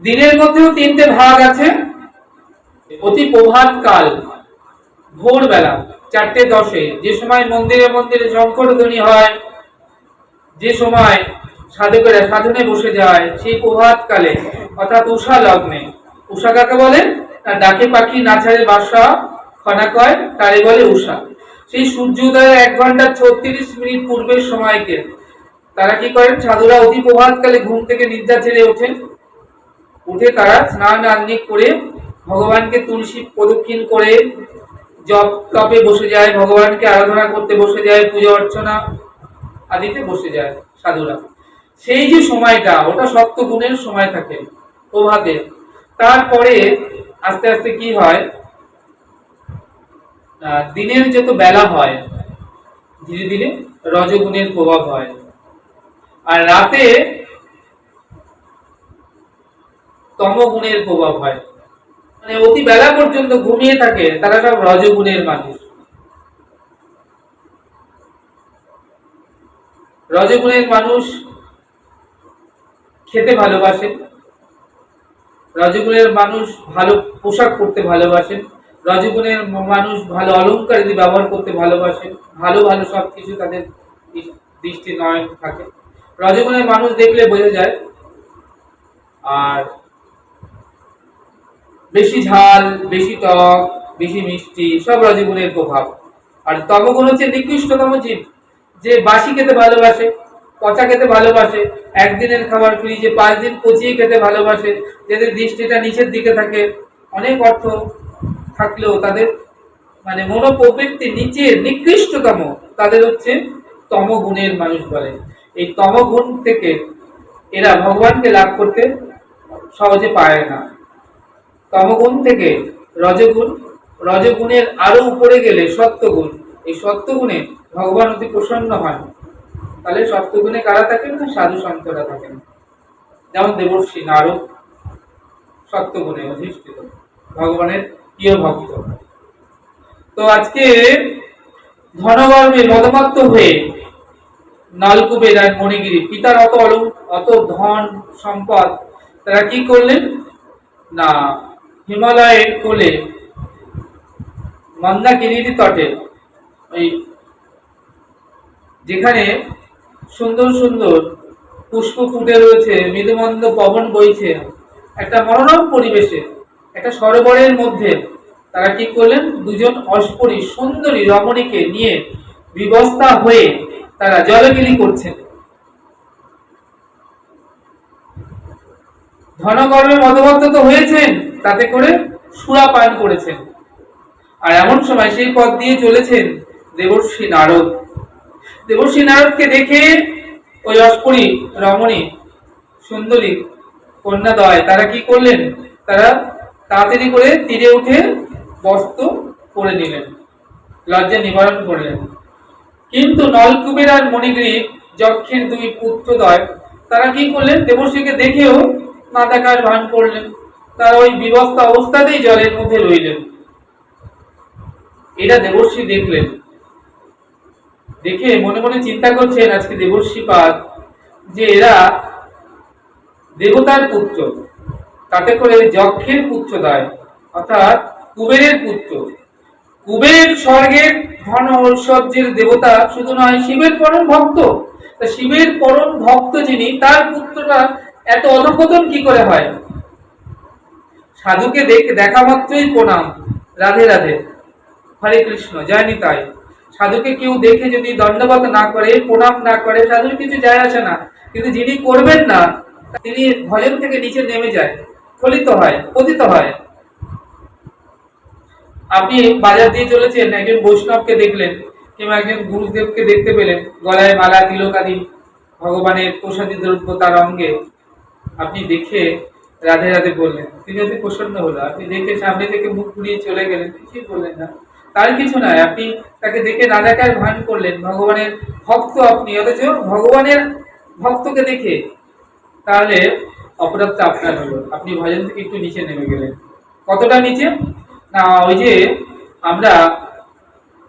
দিনের মধ্যেও তিনটে ভাগ আছে। অতি প্রভাত কাল, ভোরবেলা 4:10, যে সময় মন্দিরে মন্দিরে শঙ্করধ্বনি হয়, যে সময় সাধকেরা সাধনে বসে যায়, সেই প্রভাত কালে অর্থাৎ উষা লগ্নে। উষা কাকে বলে? ডাকে পাখি নাচারে বাসা খনা কয়, তারে বলে উষা। সেই সূর্যোদয়ের 1 ঘন্টা 36 মিনিট পূর্বের সময়কে তারা কি করেন? সাধুরা অতি প্রভাত কালে ঘুম থেকে নিদ্রা ছেড়ে ওঠেন। উঠে তারা স্নান আহ্নিক করে ভগবানকে তুলসী প্রদক্ষিণ করে জপ তপে বসে যায়, ভগবানকে আরাধনা করতে বসে যায়, পূজা অর্চনা আদিতে বসে যায় সাধুরা। সেই যে সময়টা, ওটা সপ্ত গুণের সময় থাকে প্রভাতে। তারপরে আস্তে আস্তে কি হয়, দিনের যত বেলা হয় ধীরে ধীরে রজগুণের প্রভাব হয়, আর রাতে তমগুণের প্রভাব হয়। মানে অতি বেলা পর্যন্ত ঘুমিয়ে থাকে তারা সব রজগুণের মানুষ। রজগুণের মানুষ খেতে ভালোবাসেন, রজগুণের মানুষ ভালো পোশাক পরতে ভালোবাসেন, রজগুণের মানুষ ভালো অলংকার ব্যবহার করতে ভালোবাসেন, ভালো ভালো সবকিছু তাদের দৃষ্টি নয়ন থাকে। রজগুণের মানুষ দেখলে বোঝা যায়। আর বেশি ঝাল, বেশি টক, বেশি মিষ্টি সব রজগুণের প্রভাব। আর তমগুণ হচ্ছে নিকৃষ্টতম জীব, যে বাসি খেতে ভালোবাসে, পচা খেতে ভালোবাসে, একদিনের খাবার ফ্রিজে 5 দিন পচিয়ে খেতে ভালোবাসে, যাদের দৃষ্টিটা নিচের দিকে থাকে, অনেক অর্থ থাকলেও তাদের মানে মনোপ্রবৃত্তি নিচের নিকৃষ্টতম, তাদের হচ্ছে তমগুণের মানুষ বলে। এই তমগুণ থেকে এরা ভগবানকে লাভ করতে সহজে পায় না। তমগুণ থেকে রজগুণ, রজগুণের আরো উপরে গেলে সত্যগুণ। এই সত্যগুণে ভগবান অতি প্রসন্ন হন। তাহলে সত্যগুণে কারা থাকেন? না, সাধু সন্তরা থাকেন। যেমন দেবর্ষী নারদ সত্যগুণে অধিষ্ঠিত, ভগবানের প্রিয় ভক্ত। তো আজকে ধনগর্ভে মদমত্ত হয়ে নলকুবের আর মণিগিরি পিতার অত ধন সম্পদ, তারা কি করলেন না, হিমালয়ের কোলে মন্দাকিনীর তটে, ওই যেখানে সুন্দর সুন্দর পুষ্প ফুটে রয়েছে, মৃদুমন্দ পবন বইছে, একটা মনোরম পরিবেশে, একটা সরোবরের মধ্যে তারা কি করলেন, দুজন অস্পরী সুন্দরী রমণীকে নিয়ে বিবস্তা হয়ে তারা জলগিলি করছেন। ধনগর্ভে মদমত্ত তো হয়েছেন, তাতে করে সুরা পান করেছেন। আর এমন সময় সেই পথ দিয়ে চলেছেন দেবর্ষী নারদ। দেবর্ষী নারদকে দেখে ওই অস্পরী রমণী সুন্দরী কন্যাদ্বয় তারা কি করলেন, তারা তাড়াতাড়ি করে তীরে উঠে বস্ত্র পরে নিলেন, লজ্জা নিবারণ করলেন। কিন্তু নলকুবের আর মণিগ্রীব যক্ষের 2 পুত্রদ্বয় তারা কি করলেন, দেবর্ষীকে দেখেও না দেখার ভান করলেন। তারা ওই বিবস্তা অবস্থাতেই জলের মধ্যে রইলেন। এটা দেবর্ষী দেখলেন, দেখে মনে মনে চিন্তা করছেন আজকে দেবর্ষীপাদ যে এরা দেবতার পুত্র, তাতে করে যক্ষের পুত্রদ্বয় অর্থাৎ কুবেরের পুত্র। কুবের স্বর্গের ধন ঐশ্বর্যের দেবতা শুধু নয়, শিবের পরম ভক্ত। তা শিবের পরম ভক্ত যিনি, তার পুত্রটা এত অধঃপতন কি করে হয়? সাধুকে দেখা মাত্রই প্রণাম, রাধে রাধে, হরে কৃষ্ণ, জয় নিতাই। সাধুকে কেউ দেখে যদি দণ্ডবত না করে, প্রণাম না করে, সাধুর কিছু যায় আসে না। কিন্তু যিনি করবেন না, তিনি ভজন থেকে নিচে নেমে যায়, ফলিত হয়, পতিত হয়। আপনি বাজার দিয়ে চলেছেন, একজন বৈষ্ণবকে দেখলেন কিংবা একজন গুরুদেবকে দেখতে পেলেন, গলায় মালা তিলক আদি ভগবানের প্রসাদী দ্রব্য তার অঙ্গে, আপনি দেখে রাধে রাধে বললেন, তিনি অতি প্রসন্ন হলো। আপনি দেখে সামনে থেকে মুখ ঘুরিয়ে চলে গেলেন, কিছুই বললেন না, তার কিছু নয়, আপনি তাকে দেখে না দেখার ভান করলেন। ভগবানের ভক্ত আপনি, অথচ ভগবানের ভক্তকে দেখে তাহলে অপরাধটা আপনার হলো, আপনি ভজন থেকে একটু নিচে নেমে গেলেন। কতটা নিচে না, ওই যে আমরা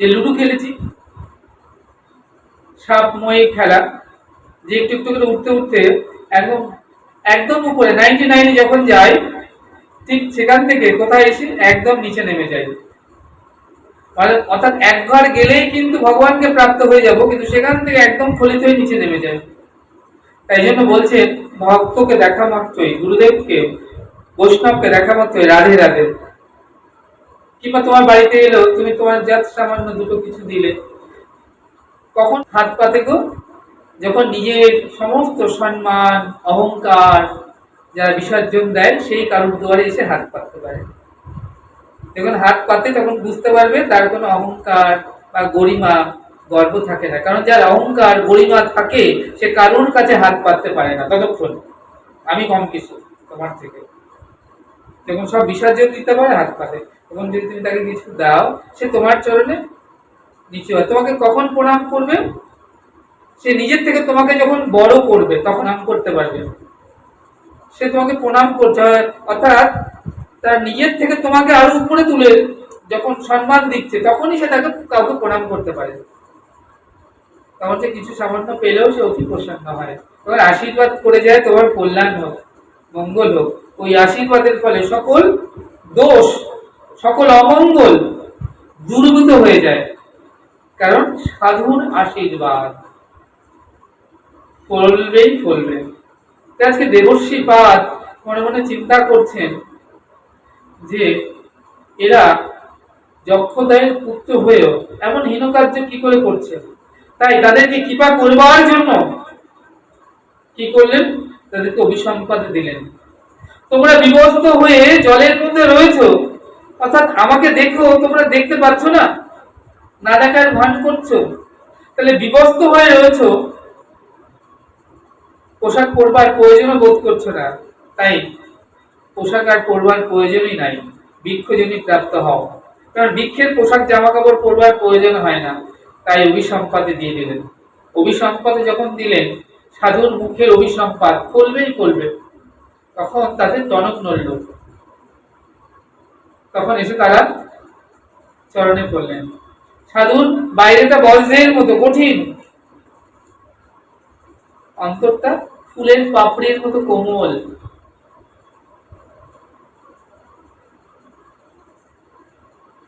যে লুডু খেলেছি, সাপ মই খেলা, যে একটু একটু করে উঠতে উঠতে একদম একদম উপরে 99 যখন যায়, ঠিক সেখান থেকে কোথায় এসে একদম নিচে নেমে যায়। অর্থাৎ এক ঘর গেলেই কিন্তু ভগবানকে প্রাপ্ত হয়ে যাব, কিন্তু সেখান থেকে একদম ফলিত হয়ে নিচে নেমে যায়। তাই জন্য বলছেন, ভক্তকে দেখা মাত্রই, গুরুদেবকে বৈষ্ণবকে দেখা মাত্রই রাধে রাধে। কিংবা তোমার বাড়িতে এলো, তুমি তোমার জাত সামান্য দুটো কিছু দিলে, কখন হাত পাতে গো? যখন নিজের সমস্ত সম্মান অহংকার যারা বিসর্জন দেয়, সেই কারুর দুয়ারে এসে হাত পাততে পারে। যখন হাত পাতে তখন বুঝতে পারবে তার কোনো অহংকার বা গরিমা গর্ব থাকে না। কারণ যার অহংকার গরিমা থাকে সে কারুর কাছে হাত পাততে পারে না ততক্ষণ। আমি কম কিছু তোমার থেকে, যখন সব বিসর্জন দিতে পারে হাত পাতে, তখন যদি তুমি তাকে কিছু দাও, সে তোমার চরণে নিচু হয়। তোমাকে কখন প্রণাম করবে? সে নিজের থেকে তোমাকে যখন বড় করবে তখন নাম করতে পারবে। সে তোমাকে প্রণাম করছে, অর্থাৎ তার নিজের থেকে তোমাকে আরো উপরে তুলে যখন সম্মান দিচ্ছে, তখনই সে তাকে কাউকে প্রণাম করতে পারে। তখন সে কিছু সামান্য পেলেও সে অতি প্রসন্ন হয়। তোমার আশীর্বাদ করে যায়, তোমার কল্যাণ হোক, মঙ্গল হোক। ওই আশীর্বাদের ফলে সকল দোষ, সকল অমঙ্গল দূরীভূত হয়ে যায়। কারণ সাধুর আশীর্বাদ ফলবেই ফলবে। আজকে দেবর্ষি পাদ মনে মনে চিন্তা করছেন যে এরা যক্ষদেবের পুত্র হয়েও এমন হীন কার্য কি করে করছে। তাই তাদেরকে কৃপা করবার জন্য কি করলেন? তাদেরকে অভিসম্পাদ দিলেন। তোমরা বিবস্ত্র হয়ে জলের মধ্যে রয়েছো, অর্থাৎ আমাকে দেখো, তোমরা দেখতে পাচ্ছ না, না দেখার ভান করছো। তাহলে বিবস্ত্র হয়ে রয়েছো, পোশাক পরবার প্রয়োজনও বোধ করছো না, তাই পোশাক আর পরবার প্রয়োজনই নাই, বৃক্ষজনই প্রাপ্ত হও। কারণ বৃক্ষের পোশাক জামা কাপড় পরবার প্রয়োজন হয় না, তাই অভিসম্পাদে দিয়ে দিলেন। অভিসম্পাদে যখন দিলেন, সাধুর মুখের অভিসম্পাদ ফলবেই ফলবে। তখন তাদের টনক নড়ল, তখন এসে তারা চরণে পড়লেন। সাধুর বাইরেটা বজ্রের মতো কঠিন, অন্তরটা ফুলের পাপড়ির মতো কোমল।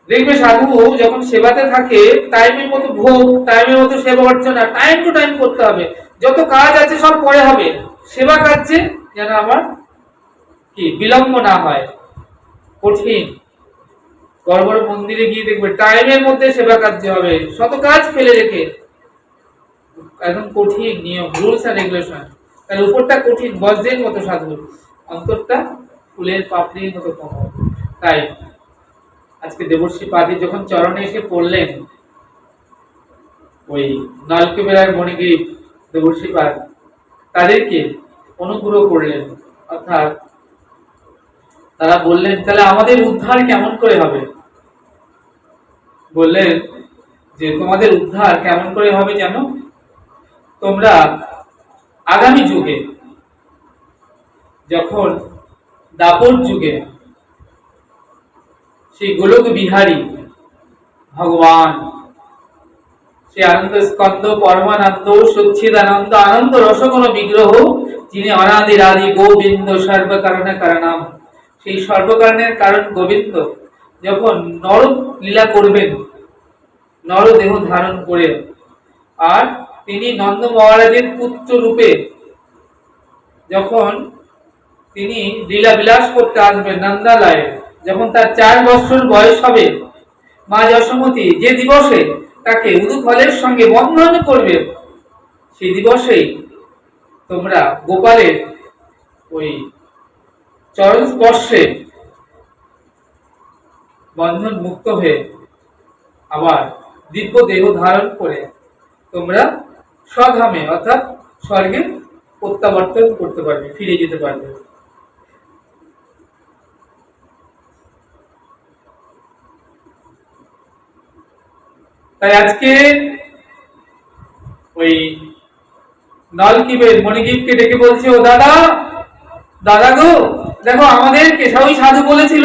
দেখবে সাধু যখন সেবাতে থাকে, টাইমের মতো ভোগ, টাইমের মতো সেবা অর্চনা টাইম টু টাইম করতে হবে। যত কাজ আছে সব পরে হবে, সেবা কাজে যেন আমার কি বিলম্ব না হয়। কঠিন। বড় বড় মন্দিরে গিয়ে দেখবে টাইমের মধ্যে সেবা কার্য হবে, শত কাজ ফেলে রেখে। একদম কঠিন নিয়ম, রুলস এন্ড রেগুলেশন। তার উপরটা কঠিন বজ্রের মতো সাধু, অন্তরটা ফুলের পাপড়ির মতো কোমল। তাই আজকে দেবর্ষি পাদি যখন চরণে এসে পড়লেন, ওই নলকুবেরার মণিগ্রীব দেবর্ষি পাদ তাদেরকে অনুগ্রহ করলেন। অর্থাৎ তারা বললেন, তাহলে আমাদের উদ্ধার কেমন করে হবে? বললেন যে তোমাদের উদ্ধার কেমন করে হবে জানো? তোমরা আগামী যুগে, যখন দাপর যুগে সেই গোলক বিহারী ভগবান, সে আনন্দ স্কন্দ পরমানন্দ সচ্চিদানন্দ আনন্দ রসকোণ বিগ্রহ, যিনি অনাদির আদি গোবিন্দ সর্বকারণে কারণাম, সেই সর্বকারণের কারণ গোবিন্দ যখন নর লীলা করবেন, নর দেহ ধারণ করে, আর তিনি নন্দ মহারাজের পুত্র রূপে যখন তিনি লীলা বিলাস করতে আসবেন নন্দালয়ে, যখন তার 4 বছর বয়স হবে, মা যশোমতী যে দিবসে তাকে উদু ফলের সঙ্গে বন্ধন করবে, সেই দিবসেই তোমরা গোপালের ওই চরণ স্পর্শে বন্ধন মুক্ত হয়ে আবার দিব্য দেহ ধারণ করে তোমরা স্বধামে অর্থাৎ স্বর্গে প্রত্যাবর্তন করতে পারবে, ফিরে যেতে পারবে। তাই আজকে ওই নলকিবের মণিগীবকে ডেকে বলছে, ও দাদা, দাদা গো, দেখো আমাদেরকে সবাই সাধু বলেছিল,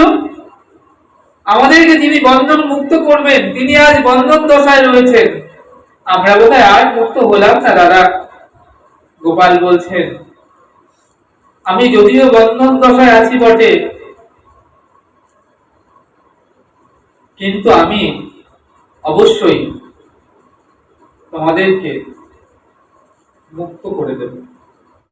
আমাদেরকে যিনি বন্ধন মুক্ত করবেন তিনি আজ বন্ধন দশায় রয়েছেন, আমরা বোধহয় আর মুক্ত হলাম না দাদা। গোপাল বলছেন, আমি যদিও বন্ধন দশায় আছি বটে, কিন্তু আমি অবশ্যই তোমাদেরকে মুক্ত করে দেব।